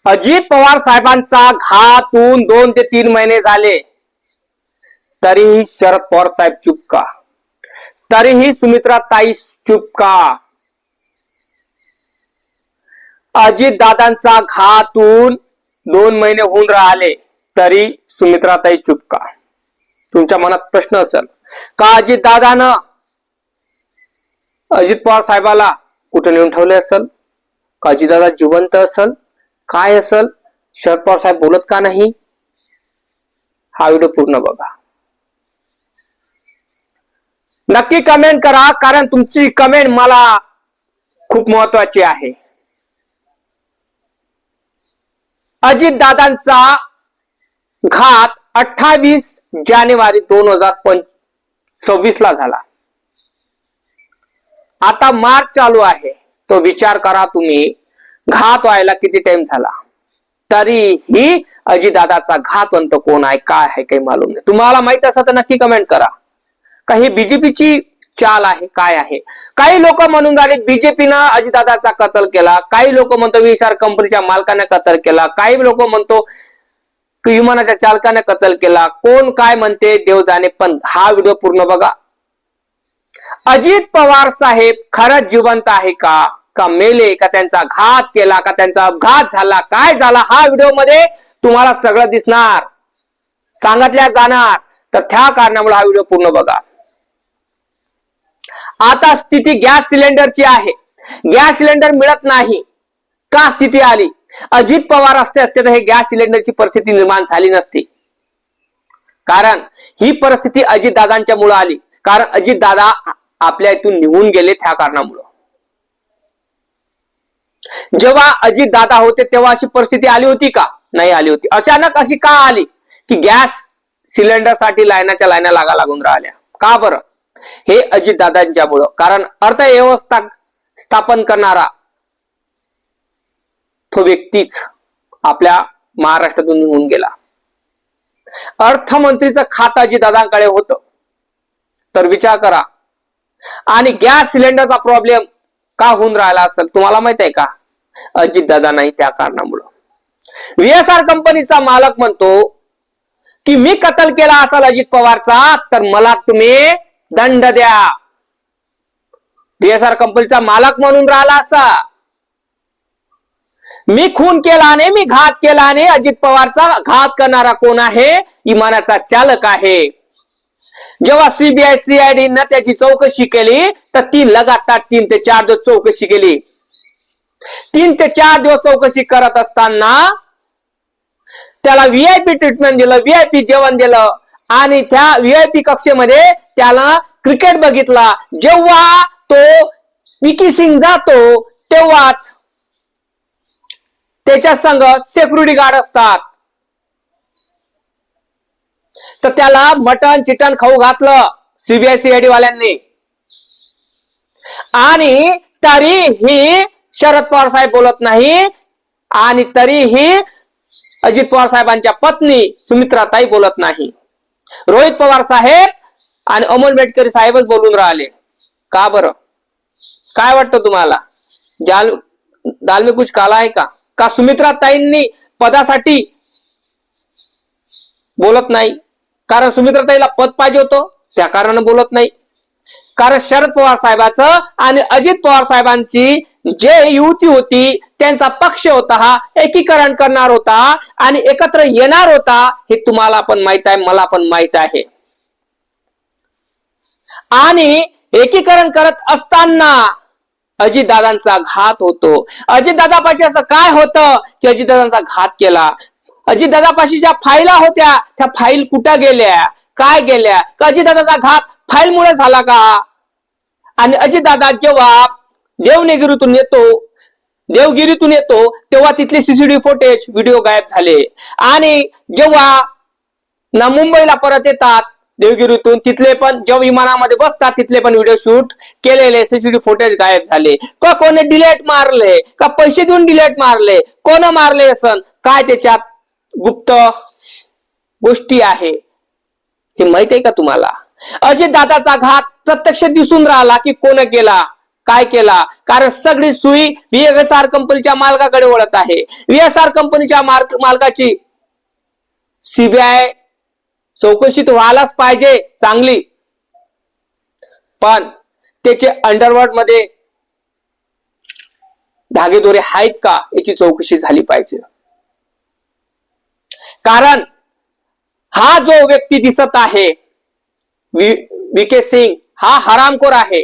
अजित पवार साहेबांचा घातून 2 ते 3 महिने झाले, तरीही शरद पवार साहेब चुप का? तरीही सुमित्रा ताई चुप का? अजित दादांचा घातून 2 महिने होऊन राहिले, तरी सुमित्रा ताई चुप का? तुमच्या मनात प्रश्न असेल का अजित दादानं अजित पवार साहेबाला कुठे नेऊन ठेवले असेल? का अजित दादा जिवंत असेल? काय असेल? शरद पवार साहेब बोलत का नाही? हा व्हिडिओ पूर्ण बघा. नक्की कमेंट करा, कारण तुमची कमेंट मला खूप महत्वाची आहे. अजित दादांचा घात 28 जानेवारी 2026 ला झाला. आता मार्च चालू आहे, तो विचार करा तुम्ही, घात व्हायला किती टाइम झाला, तरीही अजितदादाचा घातवंत कोण आहे, काय आहे, काही मालूम नाही. तुम्हाला माहित असं तर नक्की कमेंट करा. का ही बीजेपीची चाल आहे, काय आहे? काही लोक म्हणून राहिले बीजेपीनं अजितदादाचा कत्ल केला, काही लोक म्हणतो विशार कंपनीच्या मालकाने कत्ल केला, काही लोक म्हणतो विमानाच्या चालकाने कत्ल केला. कोण काय म्हणते देव जाणे, पण हा व्हिडिओ पूर्ण बघा. अजित पवार साहेब खरंच जिवंत आहे का? का मेले? का त्यांचा घात केला? का त्यांचा अपघात झाला? काय झाला? हा व्हिडिओ मध्ये तुम्हाला सगळं दिसणार, सांगितल्या जाणार. तर त्या कारणामुळे हा व्हिडिओ पूर्ण बघा. आता स्थिती गॅस सिलेंडरची आहे. गॅस सिलेंडर मिळत नाही. का स्थिती आली? अजित पवार असते तर हे गॅस सिलेंडरची परिस्थिती निर्माण झाली नसती. कारण ही परिस्थिती अजित दादांच्या मुळे आली. कारण अजित दादा आपल्या इथून निघून गेले त्या कारणामुळे. जेव्हा अजित दादा होते तेव्हा अशी परिस्थिती आली होती का? नाही आली होती. अचानक अशी का आली की गॅस सिलेंडर साठी लाईनाच्या लाईना लागून राहिल्या? का बरं? हे अजित दादांच्यामुळं. कारण अर्थव्यवस्था स्थापन करणारा तो व्यक्तीच आपल्या महाराष्ट्रातून निघून गेला. अर्थमंत्रीचं खातं अजित दादांकडे होतं. तर विचार करा. आणि गॅस सिलेंडरचा प्रॉब्लेम का होऊन राहिला असेल तुम्हाला माहित आहे का? अजित दादा नाही त्या कारणामुळं. व्हीएसआर कंपनीचा मालक म्हणतो की मी कत्ल केला असेल अजित पवारचा, तर मला तुम्ही दंड द्या. व्हीएसआर कंपनीचा मालक म्हणून राहिला असा, मी खून केला नाही, मी घात केला नाही. अजित पवारचा घात करणारा कोण आहे? विमानाचा चालक आहे. जेव्हा सीबीआय सीआयडी न त्याची चौकशी केली, तर ती लगातार 3 ते 4 दिवस चौकशी केली. 3 ते 4 दिवस चौकशी करत असताना त्याला व्हीआयपी ट्रीटमेंट दिलं, व्हीआयपी जेवण दिलं, आणि त्या व्हीआयपी कक्षेमध्ये त्याला क्रिकेट बघितला. जेव्हा तो विकी सिंग जातो तेव्हाच त्याच्या संग सिक्युरिटी गार्ड असतात. तर त्याला मटण चिटन खाऊ घातलं सीबीआय सीआयडी वाल्यांनी. आणि तरीही शरद पवार साहेब बोलत नाही, आणि तरीही अजित पवार साहेबांच्या पत्नी सुमित्रा ताई बोलत नाही. रोहित पवार साहेब आणि अमोल मेटकरी साहेबच बोलून राहिले. का बरं? काय वाटतं तुम्हाला? दाल में कुछ काला आहे का? का सुमित्रा ताईंनी पदासाठी बोलत नाही? कारण सुमित्रा ताईला पद पाहिजे होतं त्या कारणाने बोलत नाही. कारण शरद पवार साहेबांचं आणि अजित पवार साहेबांची जे युती होती, त्यांचा पक्ष होता, हा एकीकरण करणार होता आणि एकत्र येणार होता. हे तुम्हाला पण माहित आहे, मला पण माहित आहे. आणि एकीकरण करत असताना अजितदादांचा घात होतो. अजितदादापाशी असं काय होतं की अजितदादांचा घात केला? अजितदादापाशी ज्या फाईला होत्या त्या फाईल कुठं गेल्या, काय गेल्या? का अजितदादाचा घात फाईल मुळे झाला का? आणि अजितदादा जेव्हा देवगिरीतून येतो तेव्हा तिथले सीसीटीव्ही फुटेज व्हिडिओ गायब झाले. आणि जेव्हा ना मुंबईला परत येतात देवगिरीतून, तिथले पण जेव्हा विमानामध्ये बसतात तिथले पण व्हिडिओ शूट केलेले सीसीटीव्ही फुटेज गायब झाले. का कोणी डिलीट मारले? का पैसे देऊन डिलीट मारले? कोण मारले असन? काय त्याच्यात गुप्त गोष्टी आहे हे माहित आहे का तुम्हाला? अजित दादाचा घात प्रत्यक्ष दिसून राहिला की कोण केला? काय केला? कारण सगळी सुई VSR कंपनीच्या मालकाकडे वळत आहे. VSR कंपनीच्या मालकाची CBI चौकशी तर व्हायलाच पाहिजे चांगली, पण त्याचे अंडरवर्ल्ड मध्ये धागेदोरे आहेत का याची चौकशी झाली पाहिजे. कारण हा जो व्यक्ती दिसत आहे VK सिंग हा हरामखोर आहे,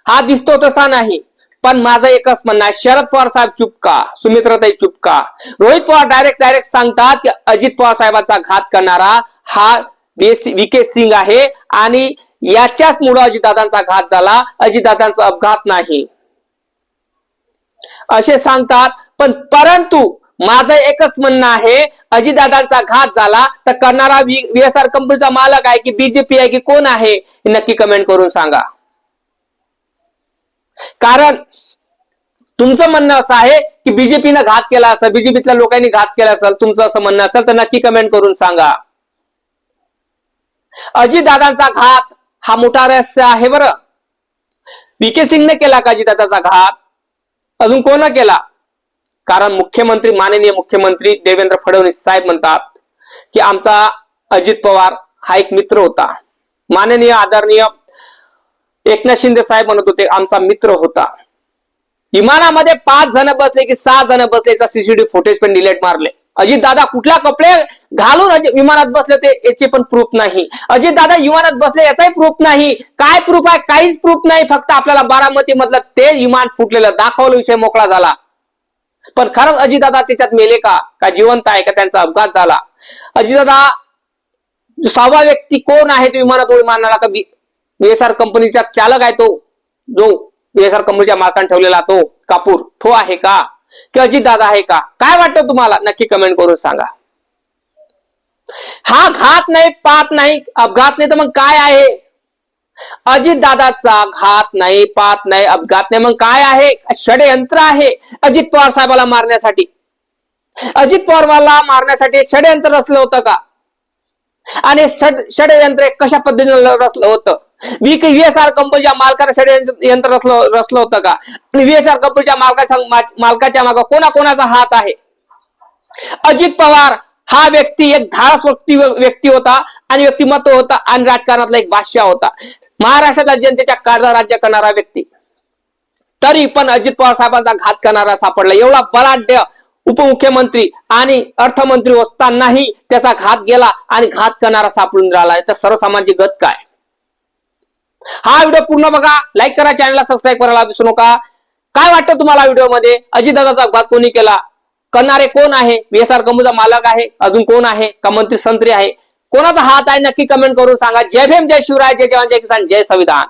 हा दिसतो तसा नाही. पण माझं एकच म्हणणं आहे, शरद पवार साहेब चुप का, सुमित्राताई चुप का. रोहित पवार डायरेक्ट सांगतात की अजित पवार साहेबांचा घात करणारा हा VK सिंग आहे आणि याच्याच मुळे अजितदादांचा घात झाला, अजितदादांचा अपघात नाही असे सांगतात. पण परंतु माझं एकच म्हणणं आहे, अजितदादांचा घात झाला तर करणारा VSR कंपनीचा मालक आहे की BJP आहे की कोण आहे हे नक्की कमेंट करून सांगा. कारण तुमचं म्हणणं असं आहे की BJPनं घात केला असेल, BJPतल्या लोकांनी घात केला असेल, तुमचं असं म्हणणं असेल तर नक्की कमेंट करून सांगा. अजितदादांचा घात हा मोठा रहस्य आहे बरं. VK सिंगने केला का अजितदादाचा घात? अजून कोण केला? कारण माननीय मुख्यमंत्री देवेंद्र फडणवीस साहेब म्हणतात की आमचा अजित पवार हा एक मित्र होता. माननीय आदरणीय एकनाथ शिंदे साहेब म्हणत होते आमचा मित्र होता. विमानामध्ये 5 जण बसले की 6 जण बसलेचा CCTV फुटेज पण डिलीट मारले. अजित दादा कुठल्या कपडे घालून विमानात बसले ते याचे पण प्रूफ नाही. अजित दादा विमानात बसले याचाही प्रूफ नाही. काय प्रूफ आहे? काहीच प्रूफ नाही. फक्त आपल्याला बारामती मधलं ते विमान फुटलेलं दाखवलं, विषय मोकळा झाला. पण खरंच अजितदादा त्याच्यात मेले का जिवंत आहे का त्यांचा अपघात झाला? अजितदादा 6वा व्यक्ती कोण आहे तो विमानात उडी मारणारा? का VSR कंपनीचा चालक आहे तो, जो VSR कंपनीच्या मालकाने ठेवलेला तो कापूर, तो आहे का की अजितदादा आहे का? काय वाटतं तुम्हाला? नक्की कमेंट करून सांगा. हा घात नाही, पात नाही, अपघात नाही तर मग काय आहे? अजितदादाचा घात नाही, पात नाही, अपघात नाही, मग काय आहे? षडयंत्र आहे अजित पवार साहेबाला मारण्यासाठी. अजित पवारला मारण्यासाठी षडयंत्र रचलं होतं का? आणि षडयंत्र कशा पद्धतीने रचलं होतं? VSR कंपनीच्या मालकाने षडयंत्र रचलं होतं का? VSR कंपनीच्या मालकाच्या मागे कोणाचा हात आहे? अजित पवार हा व्यक्ती एक धाडस व्यक्ती होता आणि व्यक्तिमत्व होता आणि राजकारणातला एक बादशाह होता. महाराष्ट्रातल्या जनतेच्या काळजात राज्य करणारा व्यक्ती. तरी पण अजित पवार साहेबांचा घात करणारा सापडला. एवढा बलाढ्य उपमुख्यमंत्री आणि अर्थमंत्री असतानाही त्याचा घात गेला आणि घात करणारा सापडून राहिला. तर सर्वसामान्य गत काय? हा व्हिडिओ पूर्ण बघा, लाईक करा, चॅनलला सबस्क्राईब करायला विसरू नका. काय वाटतं तुम्हाला व्हिडिओमध्ये? अजितदादाचा अपघात कोणी केला? करणारे कोण आहे? VSR कंपनीचा मालक आहे? अजून कोण आहे? का मंत्री संत्री आहे? कोणाचा हात आहे? नक्की कमेंट करून सांगा. जय भीम, जय शिवराय, जय जवान, जय किसान, जय संविधान.